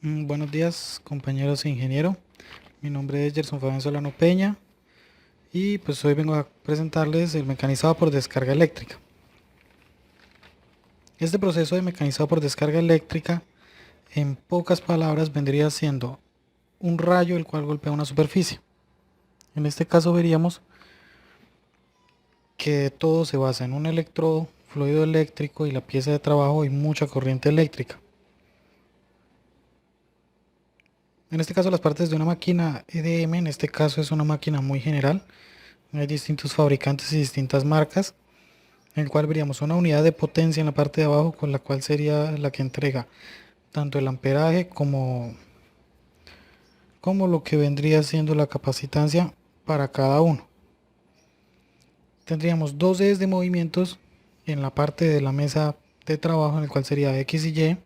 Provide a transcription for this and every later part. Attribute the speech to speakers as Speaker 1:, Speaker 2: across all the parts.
Speaker 1: Buenos días, compañeros e ingeniero. Mi nombre es Gerson Fabián Solano Peña y pues hoy vengo a presentarles el mecanizado por descarga eléctrica. Este proceso de mecanizado por descarga eléctrica, en pocas palabras, vendría siendo un rayo el cual golpea una superficie. En este caso veríamos que todo se basa en un electrodo, fluido eléctrico y la pieza de trabajo y mucha corriente eléctrica. En este caso las partes de una máquina EDM, en este caso es una máquina muy general. Hay distintos fabricantes y distintas marcas, en el cual veríamos una unidad de potencia en la parte de abajo, con la cual sería la que entrega tanto el amperaje como lo que vendría siendo la capacitancia para cada uno. Tendríamos dos ejes de movimientos en la parte de la mesa de trabajo, en el cual sería X y Y,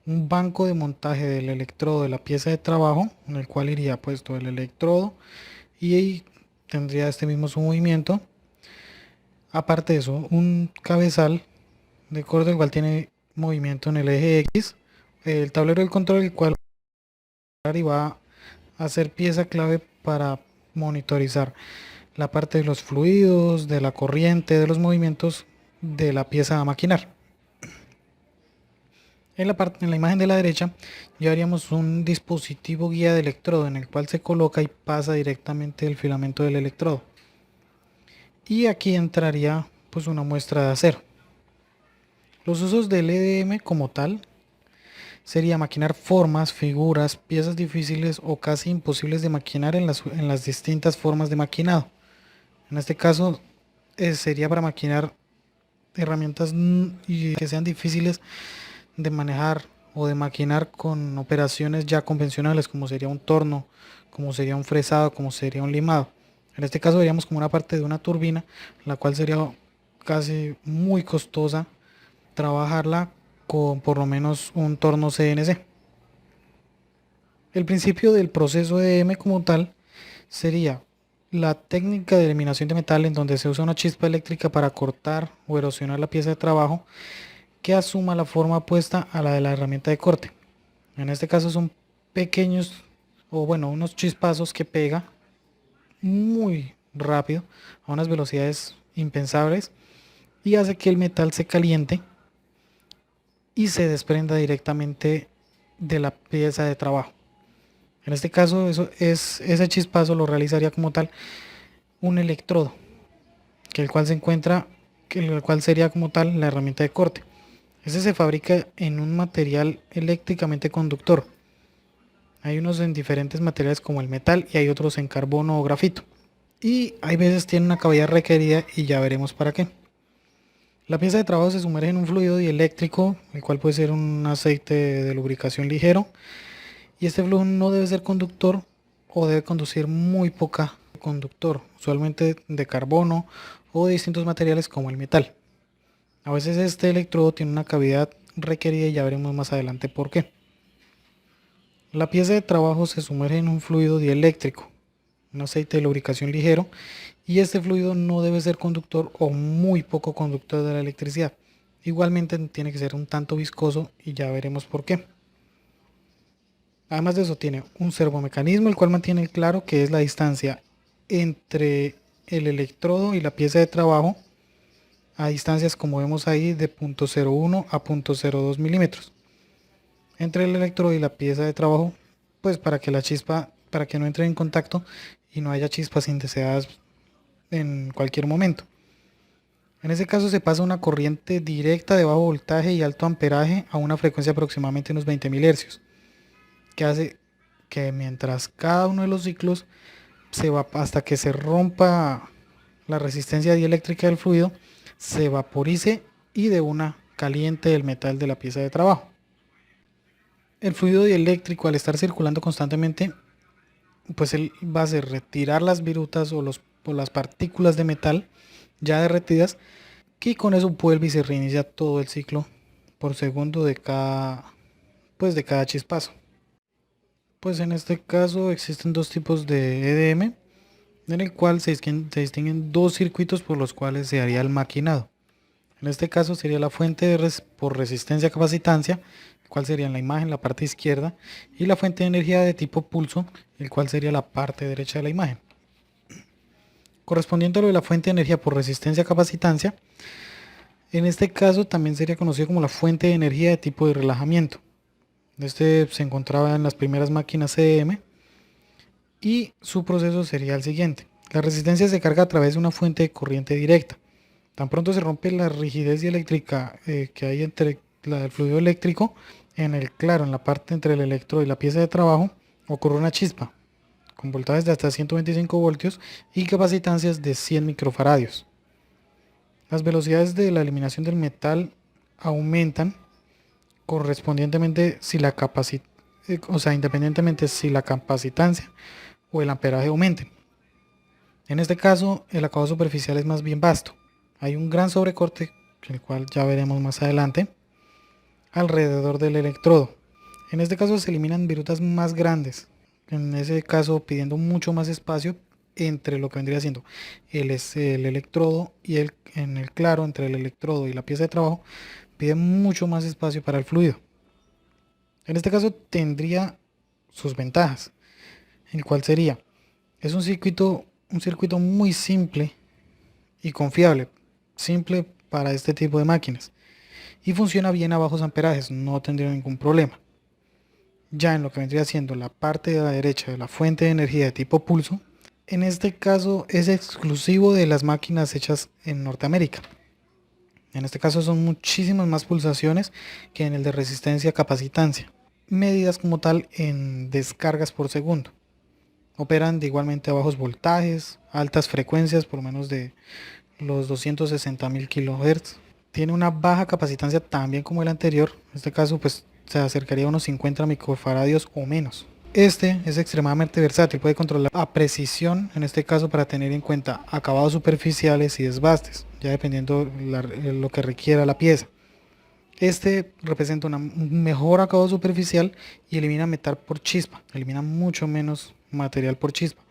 Speaker 1: un banco de montaje del electrodo de la pieza de trabajo, en el cual iría puesto el electrodo y ahí tendría este mismo su movimiento. Aparte de eso, un cabezal de corte el cual tiene movimiento en el eje X, el tablero del control el cual va a ser pieza clave para monitorizar la parte de los fluidos, de la corriente, de los movimientos de la pieza a maquinar. En la imagen de la derecha ya haríamos un dispositivo guía de electrodo en el cual se coloca y pasa directamente el filamento del electrodo. Y aquí entraría pues una muestra de acero. Los usos del EDM como tal sería maquinar formas, figuras, piezas difíciles o casi imposibles de maquinar en las distintas formas de maquinado. En este caso sería para maquinar herramientas y que sean difíciles de manejar o de maquinar con operaciones ya convencionales, como sería un torno, como sería un fresado, como sería un limado. En este caso veríamos como una parte de una turbina, la cual sería casi muy costosa trabajarla con por lo menos un torno CNC. El principio del proceso EM como tal sería la técnica de eliminación de metal, en donde se usa una chispa eléctrica para cortar o erosionar la pieza de trabajo que asuma la forma opuesta a la de la herramienta de corte. En este caso son pequeños o bueno, unos chispazos que pega muy rápido a unas velocidades impensables y hace que el metal se caliente y se desprenda directamente de la pieza de trabajo. En este caso, ese chispazo lo realizaría como tal un electrodo, el cual sería como tal la herramienta de corte. Ese se fabrica en un material eléctricamente conductor. Hay unos en diferentes materiales como el metal y hay otros en carbono o grafito. Y hay veces tiene una cavidad requerida y ya veremos para qué. La pieza de trabajo se sumerge en un fluido dieléctrico, el cual puede ser un aceite de lubricación ligero, y este flujo no debe ser conductor o debe conducir muy poca conductor, usualmente de carbono o de distintos materiales como el metal. A veces este electrodo tiene una cavidad requerida y ya veremos más adelante por qué. La pieza de trabajo se sumerge en un fluido dieléctrico, un aceite de lubricación ligero, y este fluido no debe ser conductor o muy poco conductor de la electricidad. Igualmente tiene que ser un tanto viscoso y ya veremos por qué. Además de eso tiene un servomecanismo el cual mantiene claro que es la distancia entre el electrodo y la pieza de trabajo a distancias como vemos ahí de 0.01 a 0.02 milímetros entre el electrodo y la pieza de trabajo, pues para que no entre en contacto y no haya chispas indeseadas en cualquier momento. En ese caso se pasa una corriente directa de bajo voltaje y alto amperaje a una frecuencia de aproximadamente unos 20.000 Hz, que hace que mientras cada uno de los ciclos se va hasta que se rompa la resistencia dieléctrica del fluido, se vaporice y de una caliente el metal de la pieza de trabajo. El fluido dieléctrico, al estar circulando constantemente, pues él va a hacer retirar las virutas o las partículas de metal ya derretidas, y con eso vuelve y se reinicia todo el ciclo por segundo de cada chispazo. Pues en este caso existen dos tipos de EDM, en el cual se distinguen dos circuitos por los cuales se haría el maquinado. En este caso sería la fuente por resistencia capacitancia, el cual sería en la imagen la parte izquierda, y la fuente de energía de tipo pulso, el cual sería la parte derecha de la imagen. Correspondiente a lo de la fuente de energía por resistencia capacitancia, en este caso también sería conocido como la fuente de energía de tipo de relajamiento. Este se encontraba en las primeras máquinas CM y su proceso sería el siguiente. La resistencia se carga a través de una fuente de corriente directa. Tan pronto se rompe la rigidez eléctrica que hay entre el fluido eléctrico, en la parte entre el electrodo y la pieza de trabajo, ocurre una chispa con voltajes de hasta 125 voltios y capacitancias de 100 microfaradios. Las velocidades de la eliminación del metal aumentan correspondientemente si la independientemente si la capacitancia o el amperaje aumenten. En este caso, el acabado superficial es más bien vasto. Hay un gran sobrecorte, el cual ya veremos más adelante, alrededor del electrodo. En este caso se eliminan virutas más grandes, en ese caso pidiendo mucho más espacio entre lo que vendría siendo el electrodo y en el claro entre el electrodo y la pieza de trabajo, pide mucho más espacio para el fluido. En este caso tendría sus ventajas, el cual sería, es un circuito muy simple y confiable, simple para este tipo de máquinas, y funciona bien a bajos amperajes, no tendría ningún problema. Ya en lo que vendría siendo la parte de la derecha de la fuente de energía de tipo pulso, en este caso es exclusivo de las máquinas hechas en Norteamérica. En este caso son muchísimas más pulsaciones que en el de resistencia capacitancia, medidas como tal en descargas por segundo. Operan de igualmente a bajos voltajes, altas frecuencias, por lo menos de los 260.000 kHz. Tiene una baja capacitancia también como el anterior, en este caso pues se acercaría a unos 50 microfaradios o menos. Este es extremadamente versátil, puede controlar a precisión, en este caso para tener en cuenta acabados superficiales y desbastes, ya dependiendo lo que requiera la pieza. Este representa un mejor acabado superficial y elimina metal por chispa, elimina mucho menos material por chispa.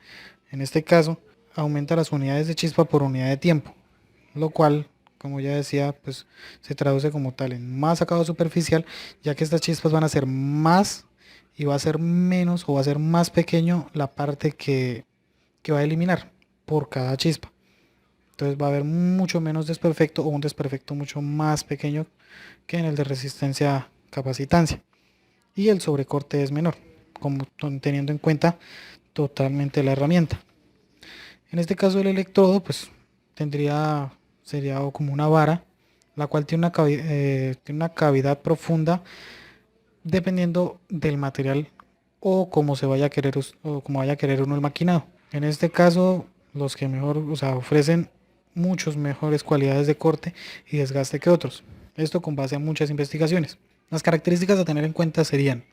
Speaker 1: En este caso, aumenta las unidades de chispa por unidad de tiempo, lo cual, como ya decía, pues se traduce como tal en más acabado superficial, ya que estas chispas van a ser más y va a ser menos o va a ser más pequeño la parte que va a eliminar por cada chispa. Entonces va a haber mucho menos desperfecto o un desperfecto mucho más pequeño que en el de resistencia capacitancia. Y el sobrecorte es menor, como teniendo en cuenta totalmente la herramienta. En este caso el electrodo pues sería como una vara, la cual tiene tiene una cavidad profunda dependiendo del material o cómo se vaya a querer o cómo vaya a querer uno el maquinado. En este caso, los que mejor, ofrecen muchos mejores cualidades de corte y desgaste que otros. Esto con base a muchas investigaciones. Las características a tener en cuenta serían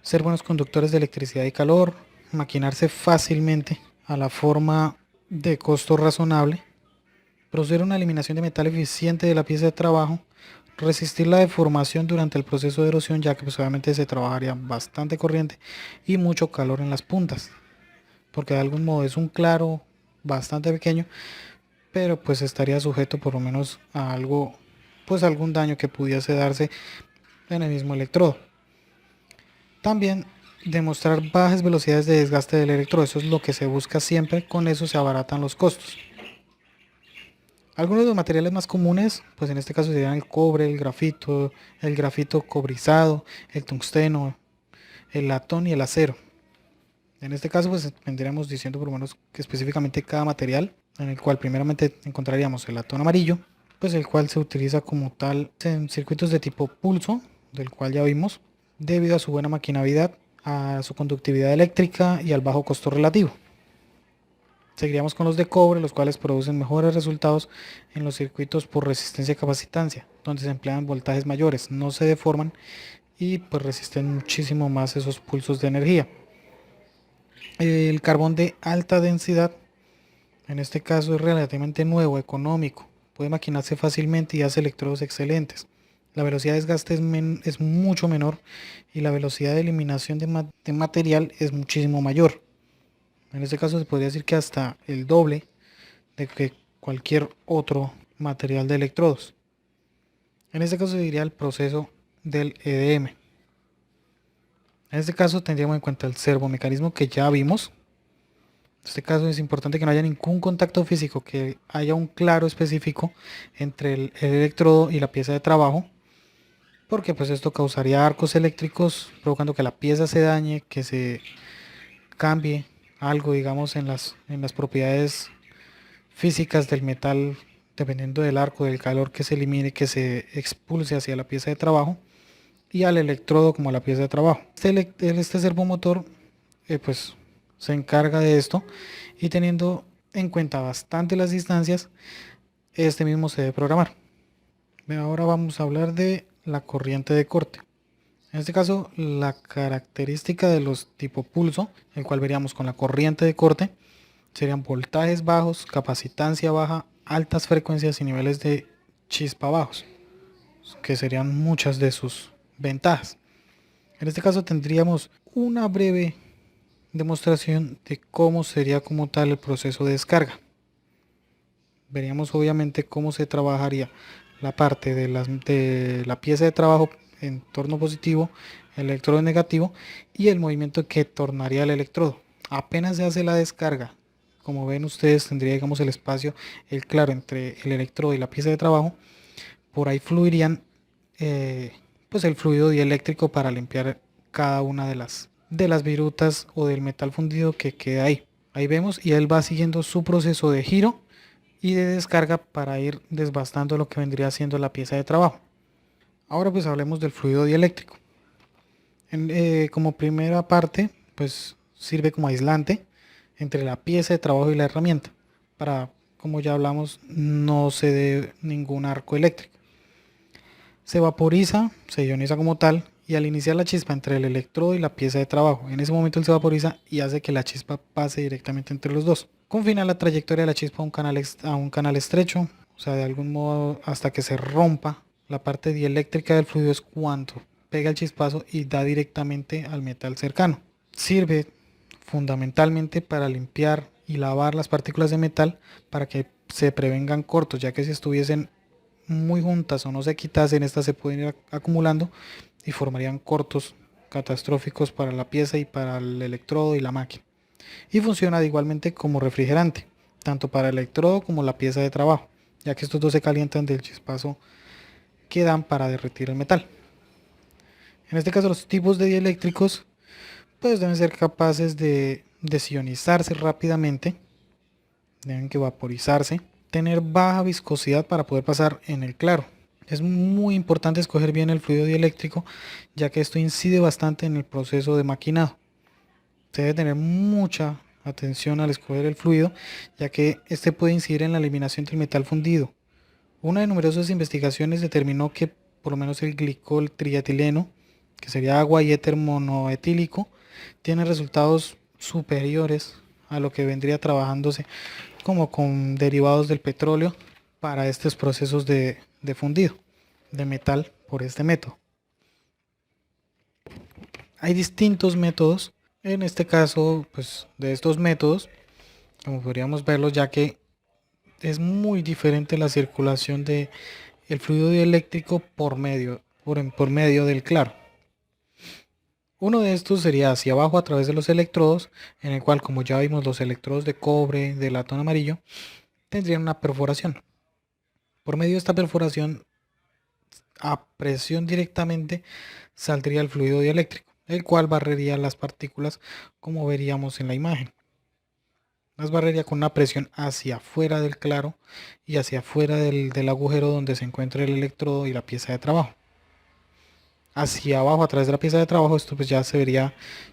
Speaker 1: ser buenos conductores de electricidad y calor, maquinarse fácilmente a la forma de costo razonable, producir una eliminación de metal eficiente de la pieza de trabajo, resistir la deformación durante el proceso de erosión, ya que pues obviamente se trabajaría bastante corriente y mucho calor en las puntas, porque de algún modo es un claro bastante pequeño, pero pues estaría sujeto por lo menos a algo, pues algún daño que pudiese darse en el mismo electrodo. También demostrar bajas velocidades de desgaste del electrodo, eso es lo que se busca siempre, con eso se abaratan los costos. Algunos de los materiales más comunes, pues en este caso serían el cobre, el grafito cobrizado, el tungsteno, el latón y el acero. En este caso pues vendríamos diciendo por lo menos que específicamente cada material, en el cual primeramente encontraríamos el latón amarillo, pues el cual se utiliza como tal en circuitos de tipo pulso, del cual ya vimos, debido a su buena maquinabilidad, a su conductividad eléctrica y al bajo costo relativo. Seguiríamos con los de cobre, los cuales producen mejores resultados en los circuitos por resistencia y capacitancia, donde se emplean voltajes mayores, no se deforman y pues resisten muchísimo más esos pulsos de energía. El carbón de alta densidad, en este caso es relativamente nuevo, económico, puede maquinarse fácilmente y hace electrodos excelentes. La velocidad de desgaste es mucho menor y la velocidad de eliminación de material es muchísimo mayor. En este caso se podría decir que hasta el doble de que cualquier otro material de electrodos. En este caso se diría el proceso del EDM. En este caso tendríamos en cuenta el servomecanismo que ya vimos. En este caso es importante que no haya ningún contacto físico, que haya un claro específico entre el electrodo y la pieza de trabajo, porque pues esto causaría arcos eléctricos, provocando que la pieza se dañe, que se cambie algo, digamos, en las propiedades físicas del metal, dependiendo del arco, del calor que se elimine, que se expulse hacia la pieza de trabajo, y al electrodo como a la pieza de trabajo. Este servomotor pues se encarga de esto, y teniendo en cuenta bastante las distancias, este mismo se debe programar. Ahora vamos a hablar de la corriente de corte. En este caso, la característica de los tipo pulso, el cual veríamos con la corriente de corte, serían voltajes bajos, capacitancia baja, altas frecuencias y niveles de chispa bajos, que serían muchas de sus ventajas. En este caso tendríamos una breve demostración de cómo sería como tal el proceso de descarga. Veríamos obviamente cómo se trabajaría la parte de la pieza de trabajo en torno positivo, el electrodo negativo, y el movimiento que tornaría el electrodo. Apenas se hace la descarga, como ven ustedes, tendría digamos el espacio, el claro entre el electrodo y la pieza de trabajo. Por ahí fluirían pues el fluido dieléctrico para limpiar cada una de las virutas o del metal fundido que queda ahí. Ahí vemos, y él va siguiendo su proceso de giro y de descarga para ir desbastando lo que vendría siendo la pieza de trabajo. Ahora pues hablemos del fluido dieléctrico. Como primera parte, pues sirve como aislante entre la pieza de trabajo y la herramienta, para, como ya hablamos, no se dé ningún arco eléctrico. Se vaporiza, se ioniza como tal, y al iniciar la chispa entre el electrodo y la pieza de trabajo, en ese momento él se vaporiza y hace que la chispa pase directamente entre los dos. Confina la trayectoria de la chispa a un canal estrecho, o sea, de algún modo hasta que se rompa. La parte dieléctrica del fluido es cuando pega el chispazo y da directamente al metal cercano. Sirve fundamentalmente para limpiar y lavar las partículas de metal para que se prevengan cortos, ya que si estuviesen muy juntas o no se quitasen, estas se pueden ir acumulando y formarían cortos catastróficos para la pieza y para el electrodo y la máquina. Y funciona igualmente como refrigerante, tanto para el electrodo como la pieza de trabajo, ya que estos dos se calientan del chispazo que dan para derretir el metal. En este caso, los tipos de dieléctricos pues deben ser capaces de desionizarse rápidamente, deben que vaporizarse, tener baja viscosidad para poder pasar en el claro. Es muy importante escoger bien el fluido dieléctrico, ya que esto incide bastante en el proceso de maquinado. Se debe tener mucha atención al escoger el fluido, ya que este puede incidir en la eliminación del metal fundido. Una de numerosas investigaciones determinó que por lo menos el glicol trietileno, que sería agua y éter monoetílico, tiene resultados superiores a lo que vendría trabajándose como con derivados del petróleo para estos procesos de fundido de metal por este método. Hay distintos métodos, en este caso pues de estos métodos, como podríamos verlos, ya que es muy diferente la circulación de el fluido dieléctrico por medio del claro. Uno de estos sería hacia abajo a través de los electrodos, en el cual, como ya vimos, los electrodos de cobre, de latón amarillo, tendrían una perforación. Por medio de esta perforación, a presión directamente, saldría el fluido dieléctrico, el cual barrería las partículas como veríamos en la imagen. Las barrería con una presión hacia afuera del claro y hacia afuera del agujero donde se encuentra el electrodo y la pieza de trabajo. Hacia abajo a través de la pieza de trabajo, esto pues ya se vería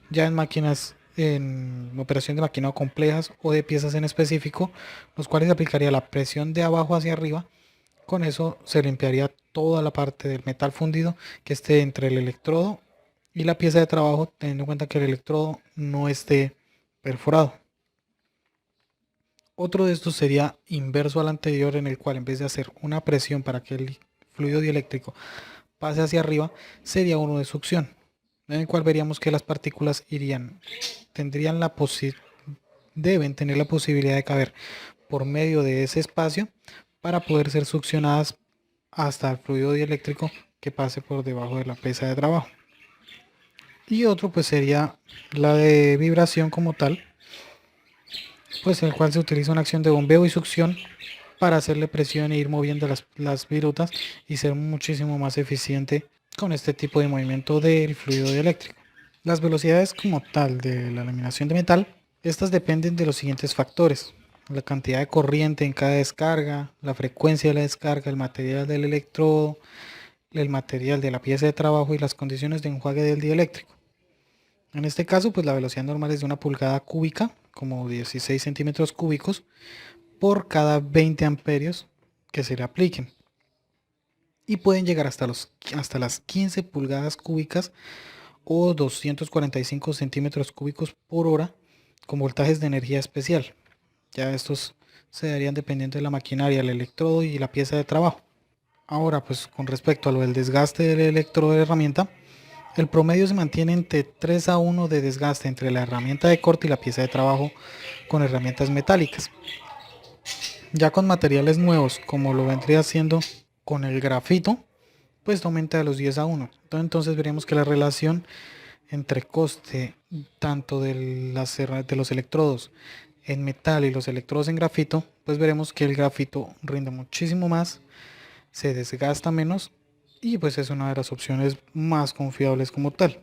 Speaker 1: ya en máquinas, en operación de maquinado complejas o de piezas en específico, los cuales se aplicaría la presión de abajo hacia arriba. Con eso se limpiaría toda la parte del metal fundido que esté entre el electrodo y la pieza de trabajo, teniendo en cuenta que el electrodo no esté perforado. Otro de estos sería inverso al anterior, en el cual en vez de hacer una presión para que el fluido dieléctrico pase hacia arriba, sería uno de succión, en el cual veríamos que las partículas tendrían deben tener la posibilidad de caber por medio de ese espacio para poder ser succionadas hasta el fluido dieléctrico que pase por debajo de la pieza de trabajo. Y otro pues sería la de vibración como tal, pues el cual se utiliza una acción de bombeo y succión para hacerle presión e ir moviendo las virutas y ser muchísimo más eficiente con este tipo de movimiento del fluido eléctrico. Las velocidades como tal de la laminación de metal, estas dependen de los siguientes factores: la cantidad de corriente en cada descarga, la frecuencia de la descarga, el material del electrodo, el material de la pieza de trabajo y las condiciones de enjuague del dieléctrico. En este caso, pues la velocidad normal es de 1 pulgada cúbica, como 16 centímetros cúbicos, por cada 20 amperios que se le apliquen. Y pueden llegar hasta las 15 pulgadas cúbicas o 245 centímetros cúbicos por hora con voltajes de energía especial. Ya estos se darían dependiendo de la maquinaria, el electrodo y la pieza de trabajo. Ahora, pues con respecto a lo del desgaste del electrodo de la herramienta, el promedio se mantiene entre 3 a 1 de desgaste entre la herramienta de corte y la pieza de trabajo con herramientas metálicas. Ya con materiales nuevos, como lo vendría haciendo con el grafito, pues aumenta de los 10 a 1. Entonces veremos que la relación entre coste tanto de los electrodos en metal y los electrodos en grafito, pues veremos que el grafito rinde muchísimo más, se desgasta menos y pues es una de las opciones más confiables como tal.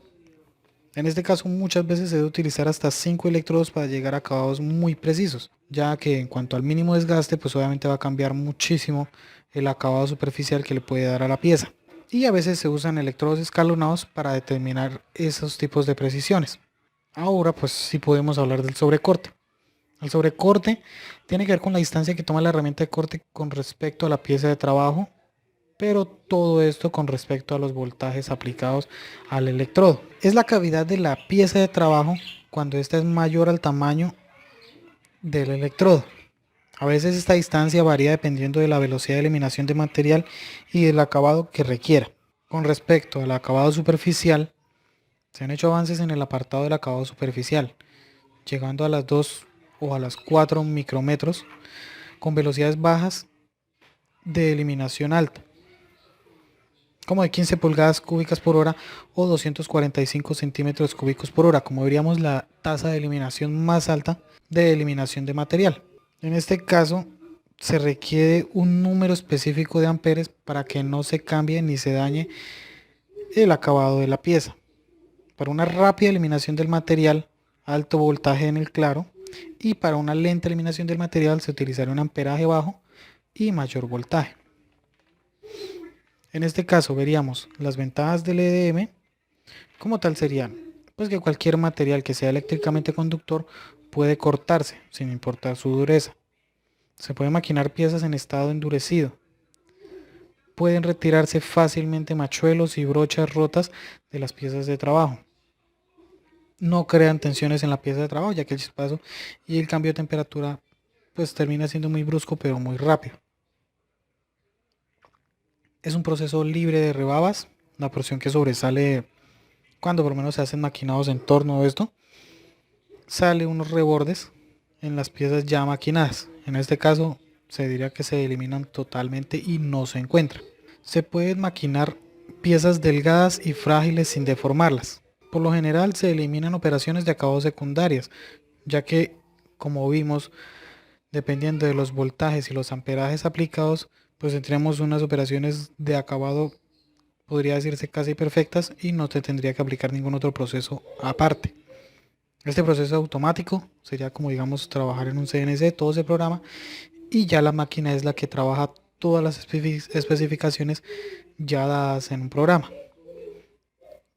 Speaker 1: En este caso muchas veces se debe utilizar hasta 5 electrodos para llegar a acabados muy precisos, ya que en cuanto al mínimo desgaste pues obviamente va a cambiar muchísimo el acabado superficial que le puede dar a la pieza. Y a veces se usan electrodos escalonados para determinar esos tipos de precisiones. Ahora pues sí podemos hablar del sobrecorte. El sobrecorte tiene que ver con la distancia que toma la herramienta de corte con respecto a la pieza de trabajo, pero todo esto con respecto a los voltajes aplicados al electrodo. Es la cavidad de la pieza de trabajo cuando ésta es mayor al tamaño del electrodo. A veces esta distancia varía dependiendo de la velocidad de eliminación de material y del acabado que requiera. Con respecto al acabado superficial, se han hecho avances en el apartado del acabado superficial, llegando a las 2 o a las 4 micrómetros con velocidades bajas de eliminación alta, como de 15 pulgadas cúbicas por hora o 245 centímetros cúbicos por hora, como veríamos la tasa de eliminación más alta de eliminación de material. En este caso se requiere un número específico de amperes para que no se cambie ni se dañe el acabado de la pieza. Para una rápida eliminación del material, alto voltaje en el claro, y para una lenta eliminación del material se utilizará un amperaje bajo y mayor voltaje. En este caso veríamos las ventajas del EDM. Como tal serían, pues que cualquier material que sea eléctricamente conductor puede cortarse sin importar su dureza. Se pueden maquinar piezas en estado endurecido. Pueden retirarse fácilmente machuelos y brochas rotas de las piezas de trabajo. No crean tensiones en la pieza de trabajo, ya que el chispazo y el cambio de temperatura pues termina siendo muy brusco pero muy rápido. Es un proceso libre de rebabas. La porción que sobresale cuando por lo menos se hacen maquinados en torno a esto, sale unos rebordes en las piezas ya maquinadas. En este caso se diría que se eliminan totalmente y no se encuentran. Se pueden maquinar piezas delgadas y frágiles sin deformarlas. Por lo general se eliminan operaciones de acabado secundarias, ya que, como vimos, dependiendo de los voltajes y los amperajes aplicados, pues tendríamos unas operaciones de acabado, podría decirse casi perfectas, y no te tendría que aplicar ningún otro proceso aparte. Este proceso automático sería como, digamos, trabajar en un CNC, todo se programa y ya la máquina es la que trabaja todas las especificaciones ya dadas en un programa.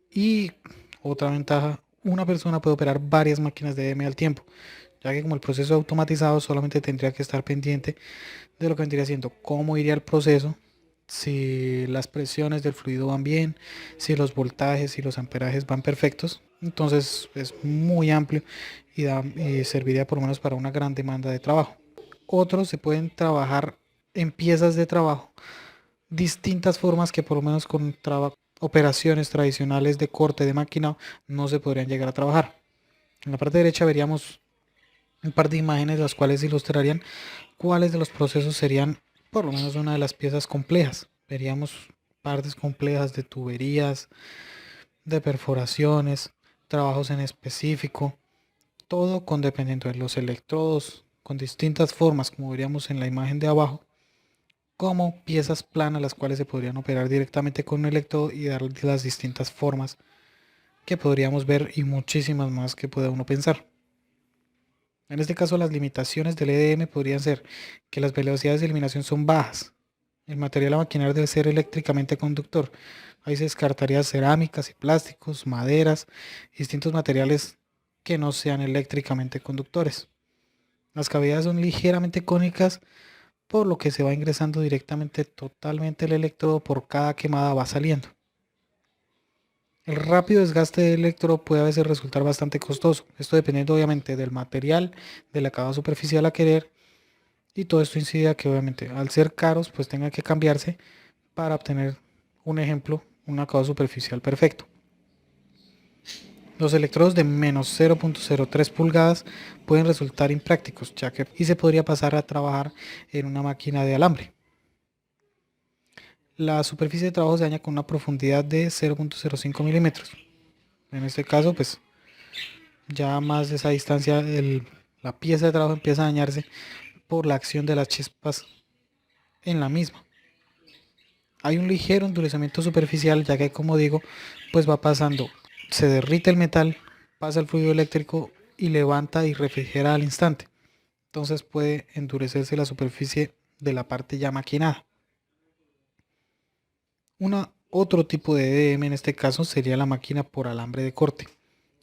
Speaker 1: Y otra ventaja, una persona puede operar varias máquinas de EDM al tiempo, ya que como el proceso es automatizado solamente tendría que estar pendiente de lo que vendría siendo cómo iría el proceso, si las presiones del fluido van bien, si los voltajes y los amperajes van perfectos. Entonces es muy amplio y serviría por lo menos para una gran demanda de trabajo. Otros se pueden trabajar en piezas de trabajo, distintas formas que por lo menos con operaciones tradicionales de corte de maquinado no se podrían llegar a trabajar. En la parte derecha veríamos un par de imágenes las cuales ilustrarían cuáles de los procesos serían por lo menos una de las piezas complejas. Veríamos partes complejas de tuberías, de perforaciones, trabajos en específico, todo con dependiendo de los electrodos, con distintas formas, como veríamos en la imagen de abajo, como piezas planas las cuales se podrían operar directamente con un electrodo y darle las distintas formas que podríamos ver y muchísimas más que pueda uno pensar. En este caso las limitaciones del EDM podrían ser que las velocidades de eliminación son bajas, el material a maquinar debe ser eléctricamente conductor, ahí se descartaría cerámicas y plásticos, maderas, distintos materiales que no sean eléctricamente conductores. Las cavidades son ligeramente cónicas, por lo que se va ingresando directamente totalmente el electrodo por cada quemada va saliendo. El rápido desgaste del electrodo puede a veces resultar bastante costoso, esto dependiendo obviamente del material, del acabado superficial a querer, y todo esto incide a que obviamente al ser caros pues tenga que cambiarse para obtener un ejemplo, un acabado superficial perfecto. Los electrodos de menos 0.03 pulgadas pueden resultar imprácticos, ya que y se podría pasar a trabajar en una máquina de alambre. La superficie de trabajo se daña con una profundidad de 0.05 milímetros. En este caso, pues ya más de esa distancia, la pieza de trabajo empieza a dañarse por la acción de las chispas en la misma. Hay un ligero endurecimiento superficial, ya que como digo, pues va pasando, se derrite el metal, pasa el fluido eléctrico y levanta y refrigera al instante. Entonces puede endurecerse la superficie de la parte ya maquinada. Otro tipo de EDM en este caso sería la máquina por alambre de corte.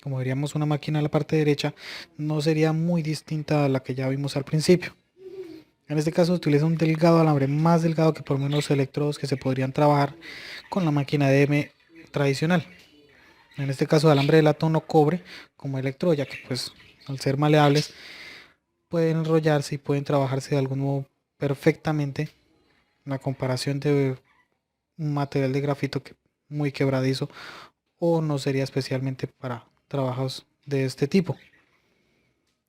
Speaker 1: Como veríamos una máquina a la parte derecha, no sería muy distinta a la que ya vimos al principio. En este caso se utiliza un delgado alambre más delgado que por menos electrodos que se podrían trabajar con la máquina EDM tradicional. En este caso de alambre de latón o cobre como electrodo, ya que pues al ser maleables pueden enrollarse y pueden trabajarse de algún modo perfectamente. La comparación de un material de grafito muy quebradizo o no sería especialmente para trabajos de este tipo.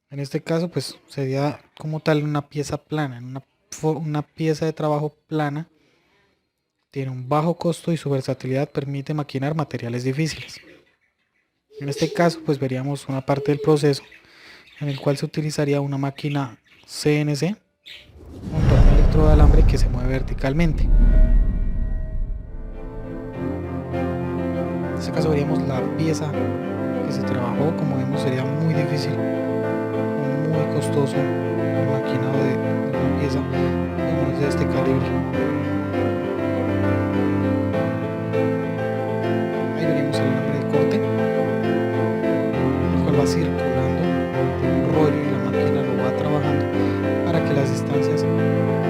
Speaker 1: En este caso pues sería como tal una pieza plana, una pieza de trabajo plana, tiene un bajo costo y su versatilidad permite maquinar materiales difíciles. En este caso pues veríamos una parte del proceso en el cual se utilizaría una máquina CNC junto a un electrodo de alambre que se mueve verticalmente. En este caso veríamos la pieza que se trabajó, como vemos sería muy difícil o muy costoso el maquinado de una pieza de este calibre. Ahí veríamos el alambre de corte, el cual va circulando de un rollo y la máquina lo va trabajando para que las distancias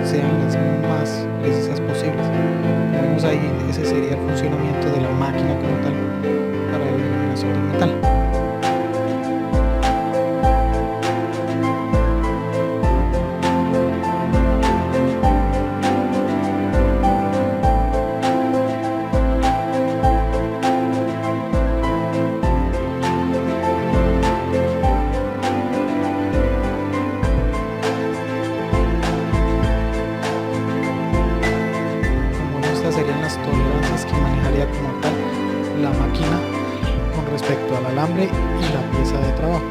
Speaker 1: sean las más precisas posibles. Como vemos ahí, ese sería el funcionamiento de la máquina como tal para la eliminación del metal. Como estas serían las tolerancias que manejaría como tal la máquina con respecto al alambre y la pieza de trabajo.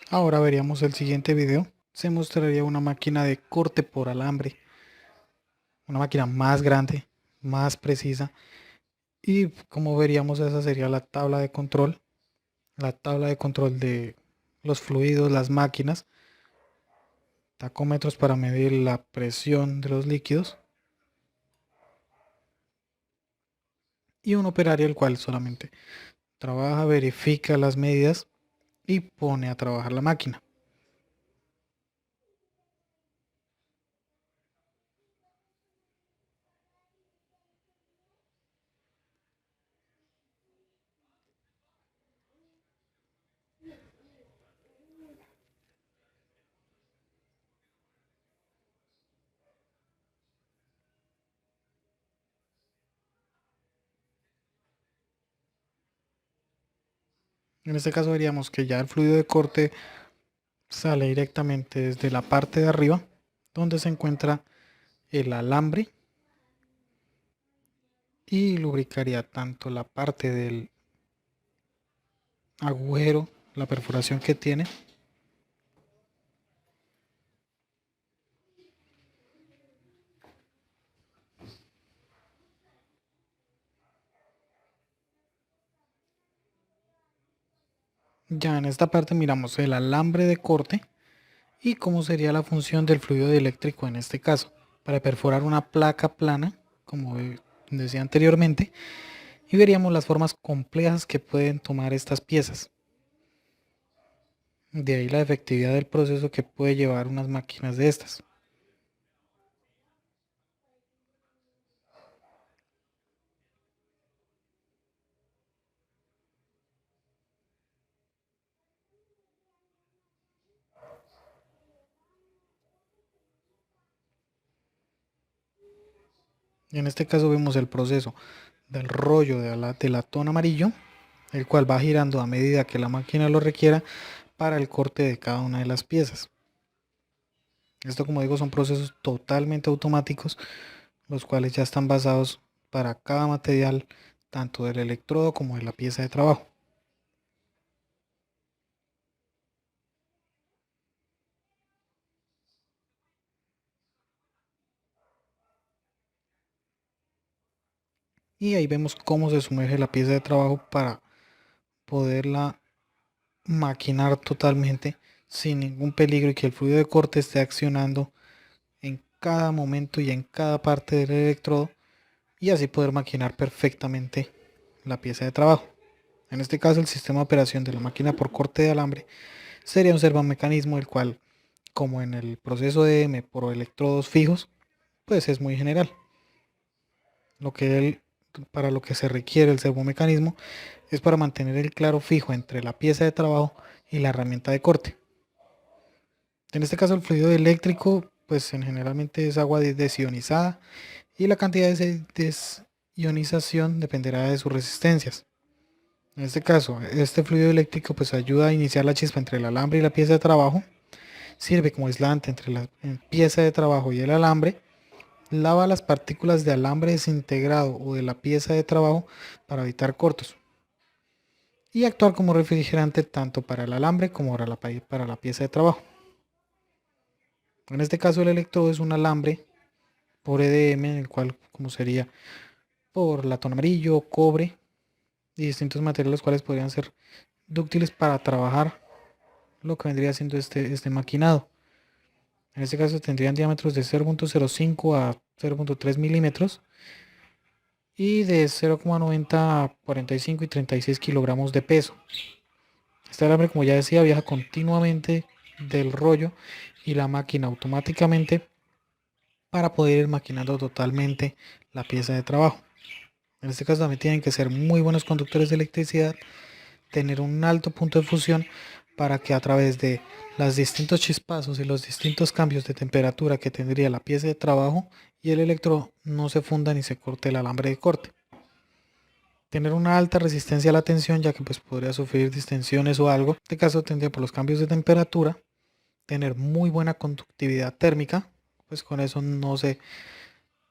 Speaker 1: Ahora veríamos el siguiente video. Se mostraría una máquina de corte por alambre, una máquina más grande, más precisa, y como veríamos esa sería la tabla de control de los fluidos, las máquinas, tacómetros para medir la presión de los líquidos y un operario el cual solamente trabaja, verifica las medidas y pone a trabajar la máquina. En este caso veríamos que ya el fluido de corte sale directamente desde la parte de arriba, donde se encuentra el alambre, y lubricaría tanto la parte del agujero, la perforación que tiene, ya en esta parte miramos el alambre de corte y cómo sería la función del fluido dieléctrico en este caso, para perforar una placa plana, como decía anteriormente, y veríamos las formas complejas que pueden tomar estas piezas. De ahí la efectividad del proceso que puede llevar unas máquinas de estas. En este caso vemos el proceso del rollo de latón amarillo, el cual va girando a medida que la máquina lo requiera para el corte de cada una de las piezas. Esto, como digo, son procesos totalmente automáticos, los cuales ya están basados para cada material, tanto del electrodo como de la pieza de trabajo. Y ahí vemos cómo se sumerge la pieza de trabajo para poderla maquinar totalmente sin ningún peligro y que el fluido de corte esté accionando en cada momento y en cada parte del electrodo, y así poder maquinar perfectamente la pieza de trabajo. En este caso, el sistema de operación de la máquina por corte de alambre sería un servomecanismo, el cual, como en el proceso de M por electrodos fijos, pues es muy general. Para lo que se requiere el servomecanismo es para mantener el claro fijo entre la pieza de trabajo y la herramienta de corte. En este caso, el fluido eléctrico pues generalmente es agua desionizada, y la cantidad de desionización dependerá de sus resistencias. En este caso, este fluido eléctrico pues ayuda a iniciar la chispa entre el alambre y la pieza de trabajo, sirve como aislante entre la pieza de trabajo y el alambre, lava las partículas de alambre desintegrado o de la pieza de trabajo para evitar cortos, y actuar como refrigerante tanto para el alambre como para la pieza de trabajo. En este caso, el electrodo es un alambre por EDM, en el cual, como sería por latón amarillo, cobre y distintos materiales, los cuales podrían ser dúctiles para trabajar lo que vendría siendo este maquinado. En este caso tendrían diámetros de 0.05 a 0.3 milímetros y de 0,90 a 45 y 36 kilogramos de peso. Este alambre, como ya decía, viaja continuamente del rollo y la máquina automáticamente para poder ir maquinando totalmente la pieza de trabajo. En este caso también tienen que ser muy buenos conductores de electricidad, tener un alto punto de fusión para que a través de los distintos chispazos y los distintos cambios de temperatura que tendría la pieza de trabajo y el electrodo no se funda ni se corte el alambre de corte. Tener una alta resistencia a la tensión, ya que pues podría sufrir distensiones o algo. En este caso tendría, por los cambios de temperatura, tener muy buena conductividad térmica, pues con eso no se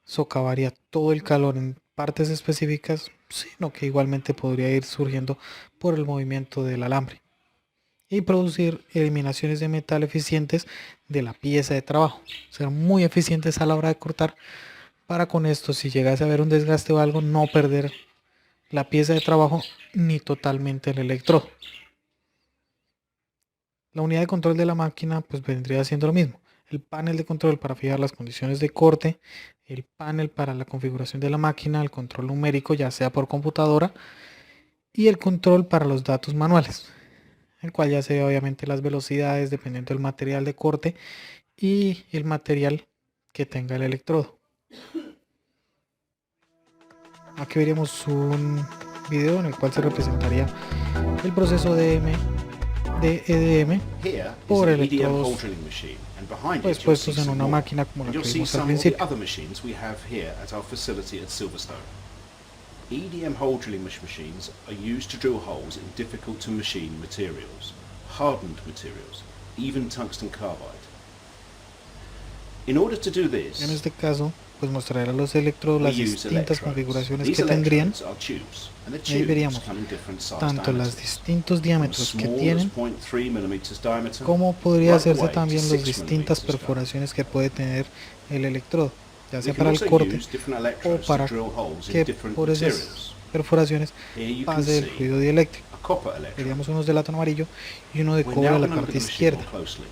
Speaker 1: socavaría todo el calor en partes específicas, sino que igualmente podría ir surgiendo por el movimiento del alambre, y producir eliminaciones de metal eficientes de la pieza de trabajo, ser muy eficientes a la hora de cortar, para con esto, si llegase a haber un desgaste o algo, no perder la pieza de trabajo ni totalmente el electrodo. La unidad de control de la máquina pues vendría siendo lo mismo: el panel de control para fijar las condiciones de corte, el panel para la configuración de la máquina, el control numérico ya sea por computadora, y el control para los datos manuales, el cual ya se ve obviamente las velocidades dependiendo del material de corte y el material que tenga el electrodo. Aquí veremos un video en el cual se representaría el proceso de EDM por electrodos pues puestos en una máquina como la que vimos al principio.
Speaker 2: EDM hole drilling machines are used to drill holes in difficult to machine materials, hardened materials, even tungsten carbide. In order to do this,
Speaker 1: En este caso, pues mostraré a los electrodos
Speaker 2: we
Speaker 1: las
Speaker 2: use
Speaker 1: distintas
Speaker 2: electrodes.
Speaker 1: configuraciones
Speaker 2: These
Speaker 1: que tendrían.
Speaker 2: electrodes are tubes, and the
Speaker 1: Y ahí
Speaker 2: tubes
Speaker 1: veríamos
Speaker 2: come in different size
Speaker 1: tanto los
Speaker 2: diameters.
Speaker 1: distintos
Speaker 2: From
Speaker 1: diámetros que
Speaker 2: small as
Speaker 1: tienen,
Speaker 2: 0.3 millimeters diameter,
Speaker 1: como podría
Speaker 2: right the
Speaker 1: hacerse
Speaker 2: way to
Speaker 1: también
Speaker 2: 6
Speaker 1: las distintas
Speaker 2: millimeters
Speaker 1: perforaciones que puede tener el electrodo, ya
Speaker 2: We
Speaker 1: sea
Speaker 2: can
Speaker 1: para el
Speaker 2: also
Speaker 1: corte
Speaker 2: use different
Speaker 1: o
Speaker 2: electrodes to
Speaker 1: para
Speaker 2: drill holes in
Speaker 1: que
Speaker 2: different
Speaker 1: por esas
Speaker 2: materials.
Speaker 1: perforaciones
Speaker 2: Here you can
Speaker 1: pase el
Speaker 2: see
Speaker 1: fluido dieléctrico.
Speaker 2: a copper electrode.
Speaker 1: Veríamos unos de latón amarillo y uno de
Speaker 2: We're
Speaker 1: cobre
Speaker 2: now
Speaker 1: a la
Speaker 2: going to look
Speaker 1: parte
Speaker 2: at the machine
Speaker 1: izquierda.
Speaker 2: more closely.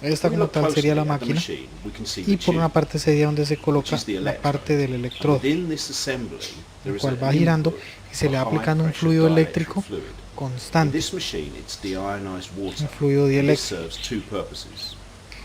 Speaker 1: Esta
Speaker 2: If we
Speaker 1: como
Speaker 2: look
Speaker 1: tal sería
Speaker 2: closely
Speaker 1: la
Speaker 2: at the
Speaker 1: máquina
Speaker 2: machine, we can see
Speaker 1: y
Speaker 2: the
Speaker 1: por una
Speaker 2: tube,
Speaker 1: parte sería donde se
Speaker 2: which
Speaker 1: coloca
Speaker 2: is the
Speaker 1: la parte del
Speaker 2: electrode. And
Speaker 1: electrodo,
Speaker 2: within this assembly, there
Speaker 1: el
Speaker 2: is
Speaker 1: cual
Speaker 2: an
Speaker 1: va girando
Speaker 2: input
Speaker 1: y se le va
Speaker 2: for high
Speaker 1: aplicando un
Speaker 2: pressure
Speaker 1: fluido
Speaker 2: dielectric
Speaker 1: eléctrico
Speaker 2: fluid. In
Speaker 1: constante,
Speaker 2: this machine, it's deionized water.
Speaker 1: un fluido
Speaker 2: And this
Speaker 1: dieléctrico.
Speaker 2: serves two purposes.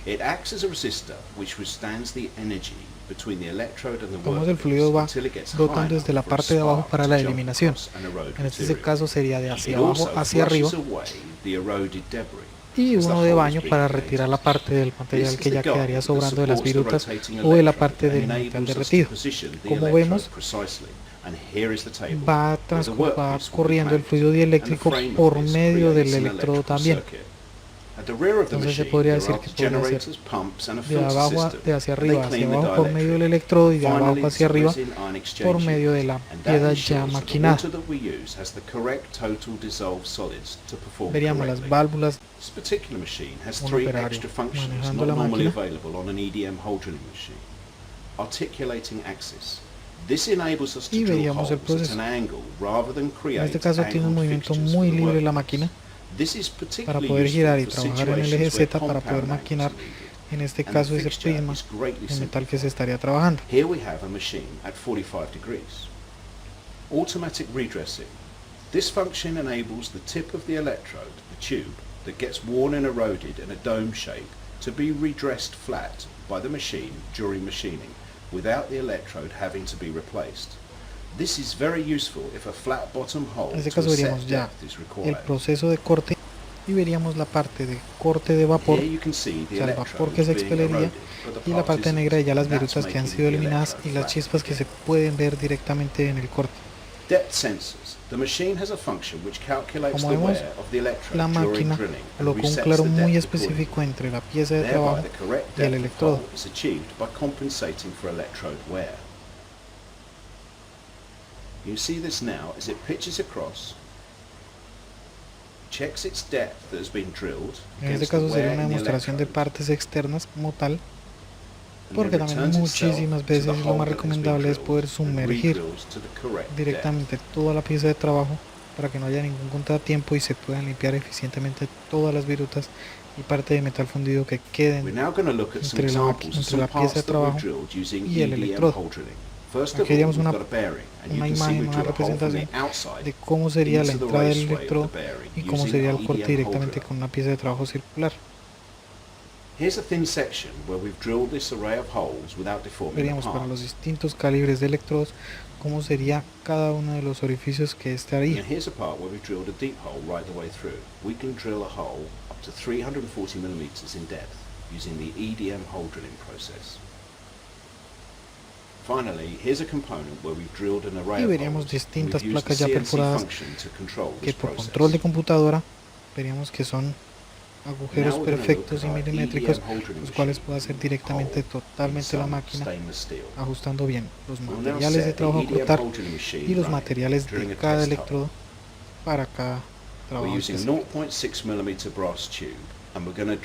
Speaker 2: It acts as a resistor which withstands the energy between the electrode and the
Speaker 1: Como el
Speaker 2: workpiece
Speaker 1: fluido va
Speaker 2: until it gets high
Speaker 1: brotando
Speaker 2: enough
Speaker 1: desde la
Speaker 2: for a
Speaker 1: parte de abajo
Speaker 2: spark
Speaker 1: para
Speaker 2: to
Speaker 1: la
Speaker 2: jump
Speaker 1: eliminación.
Speaker 2: across and erode
Speaker 1: En este
Speaker 2: material.
Speaker 1: caso sería de
Speaker 2: It
Speaker 1: hacia abajo
Speaker 2: also
Speaker 1: hacia arriba
Speaker 2: flushes away the eroded debris
Speaker 1: y
Speaker 2: as the
Speaker 1: uno de
Speaker 2: hole is
Speaker 1: baño
Speaker 2: being
Speaker 1: para
Speaker 2: created.
Speaker 1: retirar la parte del
Speaker 2: This
Speaker 1: material
Speaker 2: is
Speaker 1: que
Speaker 2: the
Speaker 1: ya
Speaker 2: guide
Speaker 1: quedaría
Speaker 2: that
Speaker 1: sobrando de las
Speaker 2: supports the
Speaker 1: virutas
Speaker 2: rotating
Speaker 1: o de la
Speaker 2: electrode
Speaker 1: parte
Speaker 2: and
Speaker 1: del metal
Speaker 2: enables us to
Speaker 1: derretido.
Speaker 2: position the
Speaker 1: Como
Speaker 2: electrode
Speaker 1: vemos,
Speaker 2: precisely. And here is the table
Speaker 1: va,
Speaker 2: where the workpiece will be
Speaker 1: corriendo el
Speaker 2: clamped,
Speaker 1: fluido
Speaker 2: and the
Speaker 1: dieléctrico
Speaker 2: frame of
Speaker 1: por
Speaker 2: this
Speaker 1: medio del
Speaker 2: creates an
Speaker 1: electrodo
Speaker 2: electrical
Speaker 1: también.
Speaker 2: circuit. At the rear of the
Speaker 1: Entonces se
Speaker 2: machine,
Speaker 1: podría
Speaker 2: there
Speaker 1: decir
Speaker 2: are
Speaker 1: que podría ser
Speaker 2: generators, pumps, and a
Speaker 1: de
Speaker 2: filter
Speaker 1: abajo
Speaker 2: system.
Speaker 1: de hacia
Speaker 2: And they
Speaker 1: arriba, hacia
Speaker 2: clean the
Speaker 1: abajo por medio del
Speaker 2: dielectric.
Speaker 1: electrodo y de
Speaker 2: Finally,
Speaker 1: abajo
Speaker 2: it's
Speaker 1: hacia
Speaker 2: a
Speaker 1: arriba
Speaker 2: resin-ion
Speaker 1: por
Speaker 2: exchange
Speaker 1: medio de la
Speaker 2: unit, and that
Speaker 1: piedra
Speaker 2: ensures
Speaker 1: ya
Speaker 2: that the
Speaker 1: maquinada.
Speaker 2: water that we use has the correct total dissolved solids to perform
Speaker 1: Veríamos las
Speaker 2: correctly.
Speaker 1: válvulas,
Speaker 2: This particular machine has
Speaker 1: un
Speaker 2: 3
Speaker 1: operario
Speaker 2: extra functions
Speaker 1: manejando
Speaker 2: not
Speaker 1: la
Speaker 2: normally
Speaker 1: máquina.
Speaker 2: available on an EDM hole drilling machine. Articulating axis. This enables us to
Speaker 1: Y
Speaker 2: drill
Speaker 1: veríamos el
Speaker 2: holes at
Speaker 1: proceso.
Speaker 2: an angle rather than
Speaker 1: En
Speaker 2: create
Speaker 1: este caso tiene un
Speaker 2: angled
Speaker 1: movimiento
Speaker 2: fixtures
Speaker 1: muy
Speaker 2: for the
Speaker 1: libre la
Speaker 2: workpiece.
Speaker 1: máquina
Speaker 2: This is
Speaker 1: para
Speaker 2: particularly
Speaker 1: poder girar y
Speaker 2: useful for
Speaker 1: trabajar en el eje
Speaker 2: situations where
Speaker 1: Z para poder
Speaker 2: compound angles
Speaker 1: maquinar,
Speaker 2: are needed.
Speaker 1: en este
Speaker 2: And
Speaker 1: caso
Speaker 2: the
Speaker 1: ese
Speaker 2: fixture
Speaker 1: prisma
Speaker 2: is greatly
Speaker 1: de metal que se
Speaker 2: simplified.
Speaker 1: estaría trabajando.
Speaker 2: Here we have a machine at 45 degrees. Automatic redressing. This function enables the tip of the electrode, the tube, that gets worn and eroded in a dome shape to be redressed flat by the machine during machining without the electrode having to be replaced. This is very useful if a flat bottom hole
Speaker 1: En este
Speaker 2: to a
Speaker 1: caso veríamos
Speaker 2: set
Speaker 1: ya
Speaker 2: depth is
Speaker 1: el
Speaker 2: required.
Speaker 1: proceso de corte y veríamos la parte de corte de vapor,
Speaker 2: Here you can see
Speaker 1: o
Speaker 2: the
Speaker 1: sea, el
Speaker 2: electrode
Speaker 1: vapor que se
Speaker 2: being
Speaker 1: expelería,
Speaker 2: eroded, but the
Speaker 1: y la
Speaker 2: part
Speaker 1: parte
Speaker 2: isn't.
Speaker 1: negra de ya las
Speaker 2: That's
Speaker 1: virutas que han
Speaker 2: making
Speaker 1: sido
Speaker 2: the
Speaker 1: eliminadas
Speaker 2: electrode
Speaker 1: y las
Speaker 2: flat
Speaker 1: chispas que se
Speaker 2: again.
Speaker 1: pueden ver directamente en el corte.
Speaker 2: Depth sensors. The machine has a function which calculates
Speaker 1: Como
Speaker 2: the
Speaker 1: vemos,
Speaker 2: wear of the electrode
Speaker 1: la
Speaker 2: during
Speaker 1: máquina
Speaker 2: drilling and
Speaker 1: colocó un
Speaker 2: resets
Speaker 1: claro
Speaker 2: the
Speaker 1: muy
Speaker 2: depth
Speaker 1: específico
Speaker 2: accordingly.
Speaker 1: entre la pieza de
Speaker 2: Thereby,
Speaker 1: trabajo
Speaker 2: the correct
Speaker 1: y el
Speaker 2: depth of
Speaker 1: electrodo.
Speaker 2: hole is achieved by compensating for electrode wear. You see this now as it pitches across, checks its depth that has been drilled
Speaker 1: En este
Speaker 2: against the
Speaker 1: caso sería
Speaker 2: wear
Speaker 1: una
Speaker 2: in the
Speaker 1: demostración de
Speaker 2: electrode,
Speaker 1: partes externas como tal,
Speaker 2: and
Speaker 1: porque
Speaker 2: then
Speaker 1: también
Speaker 2: returns itself
Speaker 1: muchísimas
Speaker 2: to the
Speaker 1: veces lo
Speaker 2: hole
Speaker 1: más
Speaker 2: that has been
Speaker 1: recomendable es
Speaker 2: drilled
Speaker 1: poder
Speaker 2: and
Speaker 1: sumergir
Speaker 2: redrills to the correct depth.
Speaker 1: directamente toda la pieza de trabajo para que no haya ningún contratiempo y se puedan limpiar eficientemente todas las virutas y parte de metal fundido que
Speaker 2: We're
Speaker 1: queden.
Speaker 2: now going to look at some
Speaker 1: entre la
Speaker 2: examples of
Speaker 1: entre
Speaker 2: some
Speaker 1: la pieza de
Speaker 2: parts that were
Speaker 1: trabajo
Speaker 2: drilled using
Speaker 1: y el
Speaker 2: EDM
Speaker 1: electrodo.
Speaker 2: hole drilling. First of
Speaker 1: Aquí
Speaker 2: all,
Speaker 1: veríamos
Speaker 2: we've
Speaker 1: una
Speaker 2: got a bearing, and you
Speaker 1: una
Speaker 2: can see
Speaker 1: imagen,
Speaker 2: we
Speaker 1: una
Speaker 2: drill a hole from the
Speaker 1: representación
Speaker 2: outside
Speaker 1: de cómo sería la
Speaker 2: into the
Speaker 1: entrada del
Speaker 2: raceway of the
Speaker 1: electrodo
Speaker 2: bearing
Speaker 1: y cómo
Speaker 2: using
Speaker 1: sería
Speaker 2: our
Speaker 1: el corte
Speaker 2: EDM hole
Speaker 1: directamente
Speaker 2: driller.
Speaker 1: con una pieza de trabajo circular.
Speaker 2: Here's a thin section where we've drilled this array of holes without deforming the
Speaker 1: Veríamos para los
Speaker 2: parts.
Speaker 1: distintos calibres de electrodos cómo sería cada uno de los orificios que este
Speaker 2: And
Speaker 1: haría.
Speaker 2: here's a part where we've drilled a deep hole right the way through. We can drill a hole up to 340 millimeters in depth using the EDM hole drilling process. Finally, here's a component where we've drilled an array
Speaker 1: Y
Speaker 2: of
Speaker 1: veríamos
Speaker 2: holes.
Speaker 1: distintas
Speaker 2: We've used the
Speaker 1: placas ya
Speaker 2: CNC
Speaker 1: perforadas
Speaker 2: function to control
Speaker 1: que
Speaker 2: this
Speaker 1: por
Speaker 2: process.
Speaker 1: control de computadora veríamos que son agujeros
Speaker 2: Now we're gonna
Speaker 1: perfectos y
Speaker 2: look at our
Speaker 1: milimétricos,
Speaker 2: EDM hole drilling
Speaker 1: los cuales
Speaker 2: machine
Speaker 1: puede hacer
Speaker 2: in
Speaker 1: directamente
Speaker 2: hole
Speaker 1: totalmente
Speaker 2: in
Speaker 1: la
Speaker 2: some
Speaker 1: máquina,
Speaker 2: stainless steel.
Speaker 1: ajustando bien los
Speaker 2: We'll now
Speaker 1: materiales de
Speaker 2: set the
Speaker 1: trabajo a
Speaker 2: EDM
Speaker 1: cortar
Speaker 2: hole drilling machine
Speaker 1: y los
Speaker 2: running
Speaker 1: materiales
Speaker 2: during
Speaker 1: de
Speaker 2: a
Speaker 1: cada
Speaker 2: test hole.
Speaker 1: electrodo para cada
Speaker 2: We're
Speaker 1: trabajo
Speaker 2: using
Speaker 1: específico.
Speaker 2: 0.6 millimeter brass tube, and we're going to